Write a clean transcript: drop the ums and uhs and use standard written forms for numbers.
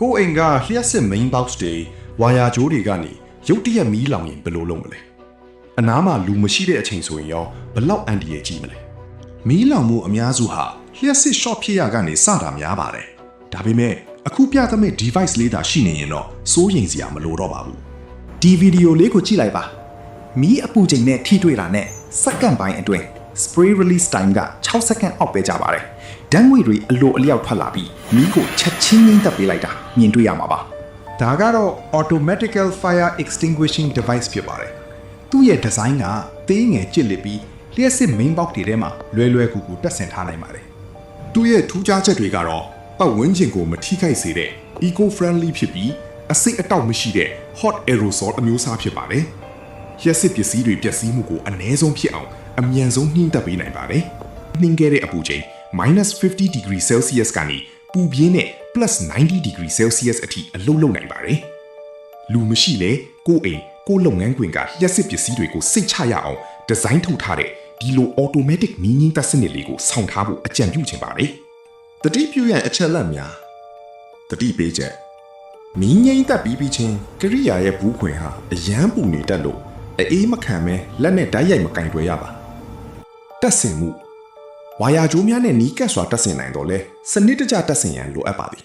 ကိုအိမ်ကလျှက်စစ် main box တွေဝါယာကြိုးတွေကနေရုတ်တရက်မီးလောင်ရင်ဘယ်လိုလုပ်မလဲအနားမှာလူမရှိတဲ့အချိန်ဆိုရင်ရောဘလောက်အန်တီရဲ့ကြီးမလဲမီးလောင်မှုအများစုဟာလျှက်စစ် short ဖြစ်ရကနေစတာများပါတယ်ဒါပေမဲ့အခုပြသမယ့် device လေးသာရှိနေရင်တော့စိုးရိမ်စရာမလိုတော့ပါဘူးဒီဗီဒီယိုလေးကိုကြည့်လိုက်ပါမီးအပူချိန်နဲ့ထိတွေ့တာနဲ့စက္ကန့်ပိုင်းအတွင်း spray release time က6စက္ကန့်အောက်ပဲကြပါတယ်ဓာတ်ငွေတွေအလိုအလျောက်ထွက်လာပြီးမီးကိုချက်ချင်းငိမ့်သက်ပေးလိုက်တာမြင်တွေ့ရမှာပါဒါကတော့ automatical fire extinguishing device ဖြစ်ပါတယ်သူ့ရဲ့ဒီဇိုင်းကသေးငယ်ကြစ်လစ်ပြီးလျှက်စစ် main box တွေထဲမှာလွယ်ကူကူတပ်ဆင်ထားနိုင်ပါတယ်သူ့ရဲ့ထူးခြားချက်တွေကတော့ပတ်ဝန်းကျင်ကိုမထိခိုက်စေတဲ့ eco friendly ဖြစ်ပြီးအစိတ်အတောက်မရှိတဲ့ hot aerosol အမျိုးအစားဖြစ်ပါတယ်လျှက်စစ်ပစ္စည်းတွေပျက်စီးမှုကိုအနည်းဆုံးဖြစ်အောင်အမြန်ဆုံးနှိမ့်သက်ပေးနိုင်ပါတယ်နှင်းခဲ့တဲ့အပူချိန် -50 degree Celsius ကနေပူပြင်းတဲ့ +90 degree Celsius အထိအလုပ်လုပ်နိုင်ပါတယ်လူမရှိလေကိုယ့်အိမ်ကိုယ့်လုပ်ငန်းခွင်ကလျှက်စစ်ပစ္စည်းတွေကိုစိတ်ချရအောင်ဒီဇိုင်းထုတ်ထားတဲ့ဒီလို automatic မီးငြိမ်းသတ်စနစ်လေးကိုဆောင်ထားဖို့အကြံပြုချင်ပါတယ်တတိပြုရန်အချက်လက်များတတိပေးချက်မီးငြိမ်းသတ်ပြီးချင်းကရိယာရဲ့ဘူးခွင်ဟာအရန်ပူနေတတ်လို့အေးမခံမဲလက်နဲ့ဓာတ်ရိုက်မကင်တွယ်ရပါတက်ဆင်မှုဝါယာကြိုးများနဲ့နီးကပ်စွာတက်ဆင်နိုင်တော့လဲစနစ်တကျတက်ဆင်ရန်လိုအပ်ပါသည်